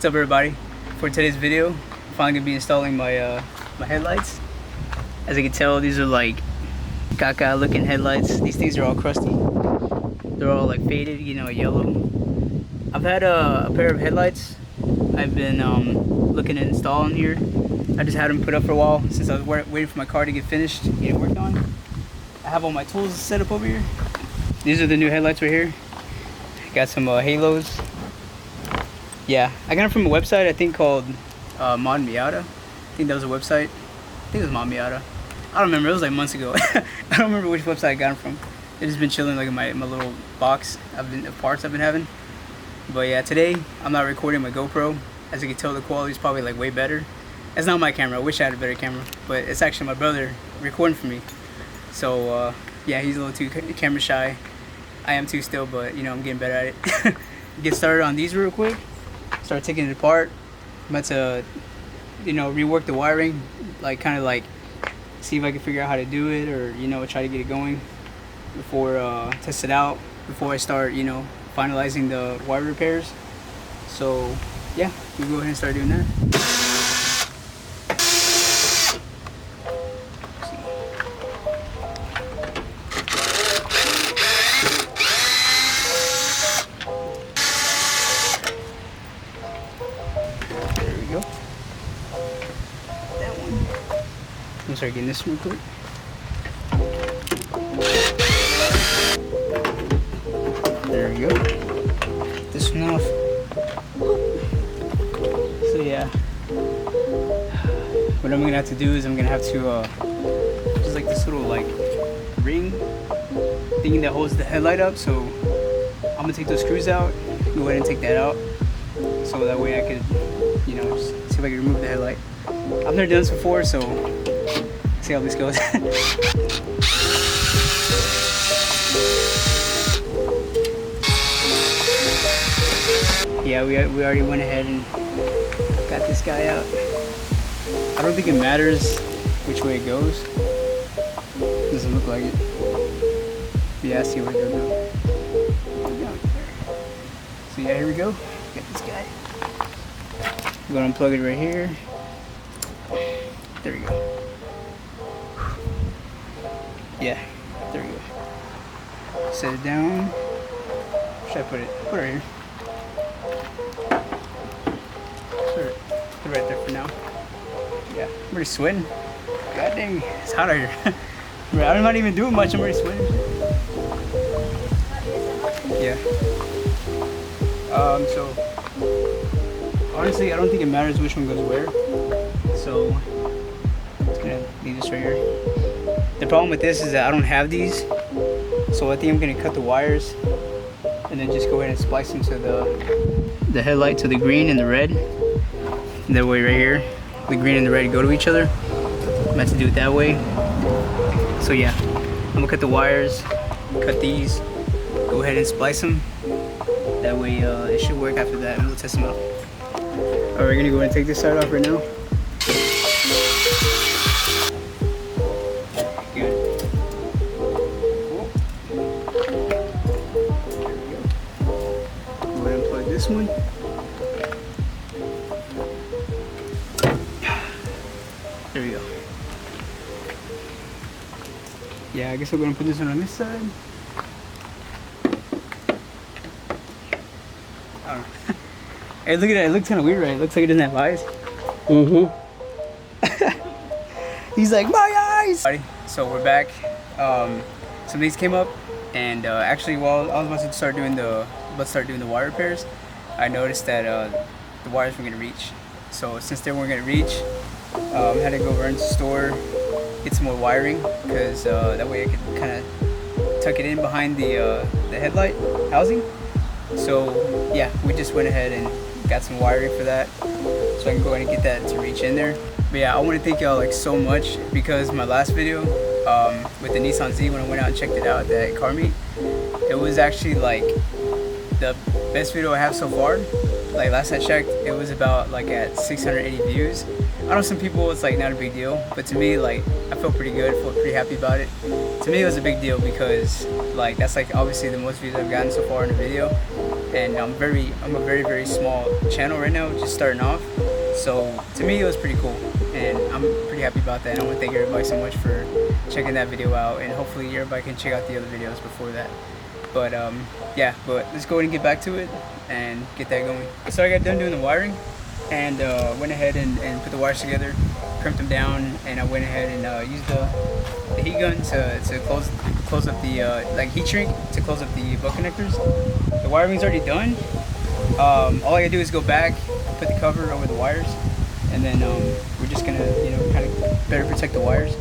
What's up, everybody? For today's video, I'm finally gonna be installing my my headlights. As you can tell, these are like caca looking headlights. These things are all crusty. They're all like faded, you know, yellow. I've had a pair of headlights I've been looking to install in here. I just had them put up for a while since I was waiting for my car to get finished, get it worked on. I have all my tools set up over here. These are the new headlights right here. Got some halos. Yeah, I got them from a website I think called Miata. I think that was a website. I think it was Miata. I don't remember. It was like months ago. I don't remember which website I got them from. They've just been chilling like in my little box of parts I've been having. But yeah, today I'm not recording my GoPro. As you can tell, the quality is probably like way better. It's not my camera. I wish I had a better camera, but it's actually my brother recording for me. So yeah, he's a little too camera shy. I am too still, but you know, I'm getting better at it. Get started on these real quick. Start taking it apart. I'm about to, you know, rework the wiring, like kind of like see if I can figure out how to do it, or you know, try to get it going before test it out before I start, you know, finalizing the wire repairs. So yeah, we'll go ahead and start doing that. I'm sorry, getting this real quick. There we go. This one off. So yeah, what I'm gonna have to do is I'm gonna have to just like this little like ring thing that holds the headlight up. So I'm gonna take those screws out. Go ahead and take that out, so that way I could, you know, just see if I can remove the headlight. I've never done this before, so see how this goes. Yeah, we already went ahead and got this guy out. I don't think it matters which way it goes. Doesn't look like it. Yeah, I see where it goes. So yeah, here we go. Got this guy. I'm gonna unplug it right here. There we go. Yeah, there we go. Set it down. Where should I put it? Put it right here. Put it right there for now. Yeah, I'm already sweating. God dang, it's hot out here. I'm not even doing much, I'm already sweating. Yeah. So honestly, I don't think it matters which one goes where. So I'm just gonna leave this right here. The problem with this is that I don't have these, so I think I'm gonna cut the wires and then just go ahead and splice them to the headlight, to the green and the red. And that way right here, the green and the red go to each other. I'm about to do it that way. So yeah, I'm gonna cut the wires, cut these, go ahead and splice them. That way it should work after that, and we'll test them out. Alright, we're gonna go ahead and take this side off right now. This one. There we go. Yeah, I guess I'm gonna put this one on this side. I don't know. Hey, look at that. It looks kind of weird, right? It looks like it doesn't have eyes. He's like, my eyes! So we're back. Some of these came up, and actually while I was about to start doing the wire repairs, I noticed that the wires weren't gonna reach. So since they weren't gonna reach, I had to go over into the store, get some more wiring, because that way I could kind of tuck it in behind the headlight housing. So yeah, we just went ahead and got some wiring for that, so I can go ahead and get that to reach in there. But yeah, I want to thank y'all like so much, because my last video with the Nissan Z, when I went out and checked it out at that car meet, it was actually like the best video I have so far. Like last I checked, it was about like at 680 views. I know some people it's like not a big deal, but to me, like, I felt pretty good, felt pretty happy about it. To me, it was a big deal because like that's like obviously the most views I've gotten so far in a video. and I'm a very small channel right now, just starting off. So to me, it was pretty cool, and I'm pretty happy about that. And I want to thank everybody so much for checking that video out, and hopefully everybody can check out the other videos before that. But yeah, but let's go ahead and get back to it and get that going. So I got done doing the wiring, and went ahead and put the wires together, crimped them down, and I went ahead and used the heat gun to close up the like heat shrink to close up the butt connectors. The wiring's already done. All I gotta do is go back, put the cover over the wires, and then we're just gonna, you know, kind of better protect the wires.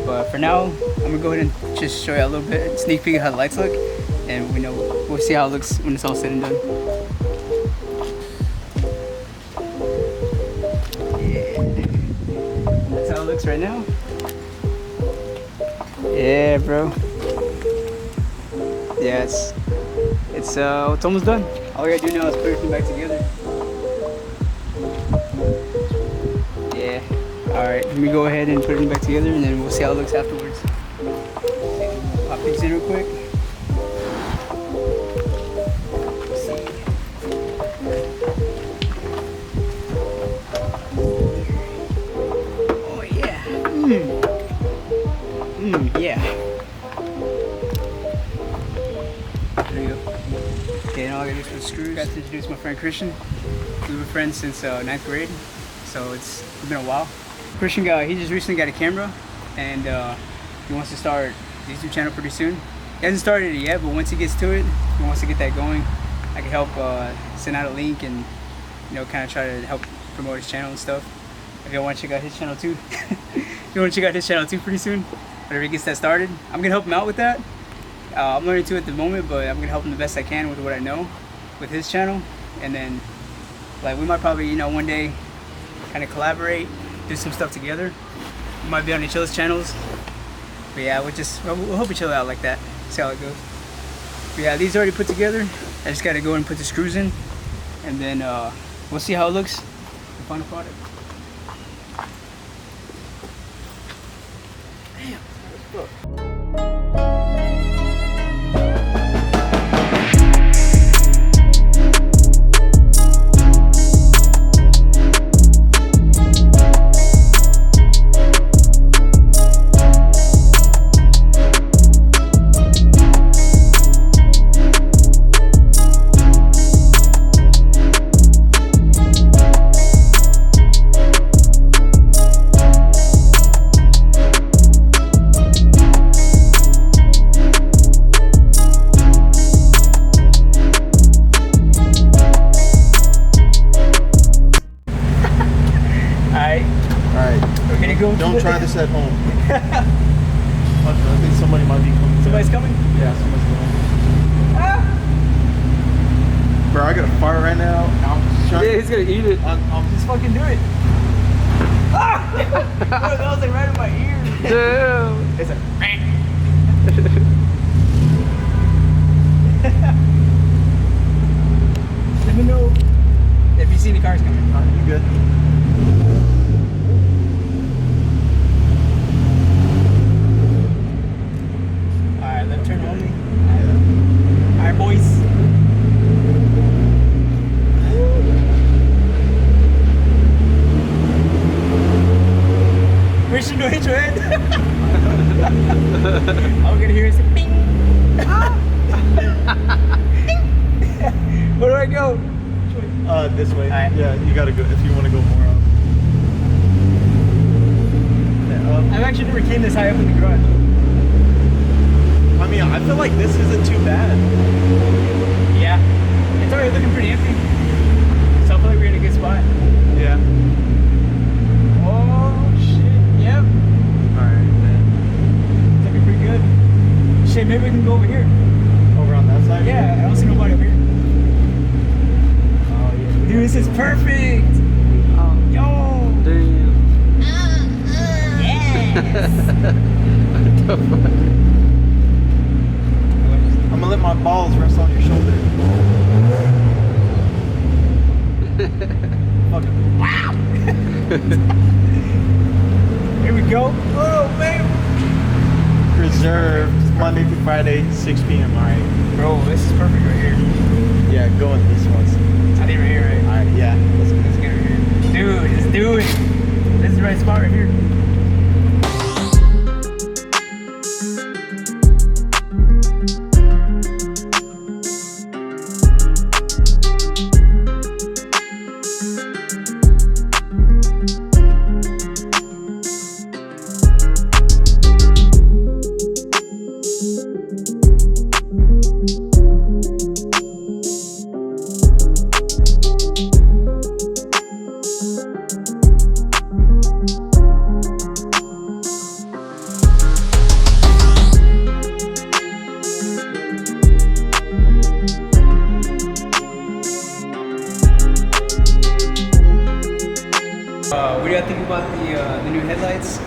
But for now, I'm gonna go ahead and just show you a little bit, sneak peek of how the lights look, and we'll see how it looks when it's all said and done. Yeah, that's how it looks right now. Yeah, bro. Yeah, it's almost done. All I gotta do now is put everything back together. Yeah. All right, let me go ahead and put everything back together, and then we'll see how it looks afterwards. Pop things in real quick. Oh yeah. Yeah. There you go. Okay, now all I gotta do is put screws. Got to introduce my friend Christian. We've been friends since 9th grade, so it's been a while. Christian he just recently got a camera, and he wants to start a YouTube channel pretty soon. He hasn't started it yet, but once he gets to it, he wants to get that going. I can help send out a link and, you know, kind of try to help promote his channel and stuff. If you want to check out his channel too, pretty soon. Whenever he gets that started, I'm gonna help him out with that. I'm learning too at the moment, but I'm gonna help him the best I can with what I know with his channel, and then like we might probably, you know, one day kind of collaborate, do some stuff together. We might be on each other's channels, but yeah, we'll hope each other out like that. See how it goes. But yeah, these are already put together. I just gotta go and put the screws in, and then we'll see how it looks. The final product. Damn, let's go. Don't try this at home. I think somebody might be coming. Somebody's coming? Yeah, somebody's coming. Ah! Bro, I got a fart right now. Yeah, he's gonna eat it. Just fucking do it. Ah! Bro, that was like right in my ear. Damn. It's like. Let me know if you see any cars coming. You good? Turn on me. Alright, boys. Christian, don't hit your head. I'm gonna hear it say bing. Where do I go? This way. Right. Yeah, you gotta go if you want to go more up. I've actually never came this high up in the garage. I mean, I feel like this isn't too bad. Yeah, it's already looking pretty empty. So I feel like we're in a good spot. Yeah. Oh shit, yep. Alright, man. It's looking pretty good. Shit, maybe we can go over here. Over on that side? Yeah, I don't see nobody over here. Oh yeah. Dude, this is perfect! Yo! Damn. Yes! I'm gonna let my balls rest on your shoulder. Fucking wow! Here we go. Oh man! Reserved Monday through Friday, 6 p.m. Alright. Bro, this is perfect right here. Yeah, go in this one. I think right here, right? Alright, yeah. Let's go. Let's get over here. Dude, let's do it. This is the right spot right here. What do y'all think about the new headlights?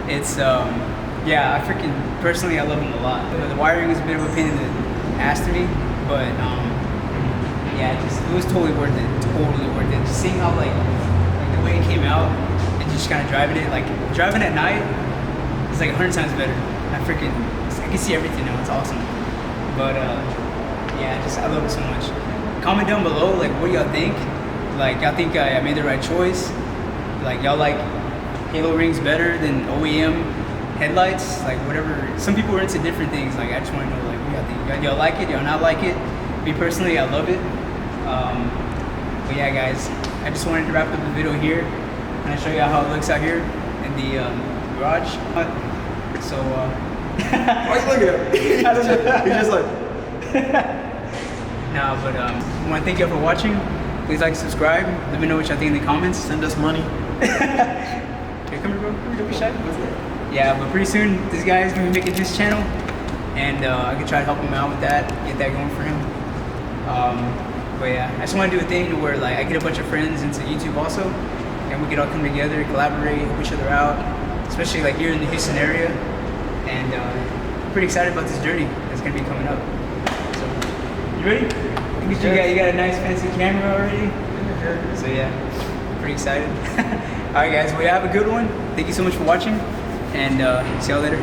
It's yeah, I freaking personally I love them a lot. The wiring is a bit of a pain in the ass to me, but yeah, it was totally worth it. Totally worth it. Just seeing how like the way it came out and just kind of driving it, like driving at night, it's like 100 times better. I can see everything now. It's awesome. But yeah, I love it so much. Comment down below like what y'all think. Like y'all think I made the right choice. Like y'all like halo rings better than OEM headlights, like whatever. Some people are into different things. Like I just want to know like what y'all think. Y'all like it? Y'all not like it? Me personally, I love it. But yeah, guys, I just wanted to wrap up the video here and show you how it looks out here in the garage. So Why you looking at him? He's just like. nah, but I want to thank you all for watching. Please like, subscribe. Let me know what y'all think in the comments. Send us money. Here, come here, bro. Come here, don't be shy. What's that? Yeah, but pretty soon this guy is gonna be making his channel, and I can try to help him out with that, get that going for him. But yeah, I just want to do a thing where like I get a bunch of friends into YouTube also, and we could all come together, collaborate, help each other out, especially like here in the Houston area. And I'm pretty excited about this journey that's gonna be coming up. So, you ready? You got a nice fancy camera already. So yeah, pretty excited. All right, guys, well, have a good one. Thank you so much for watching, and see y'all later.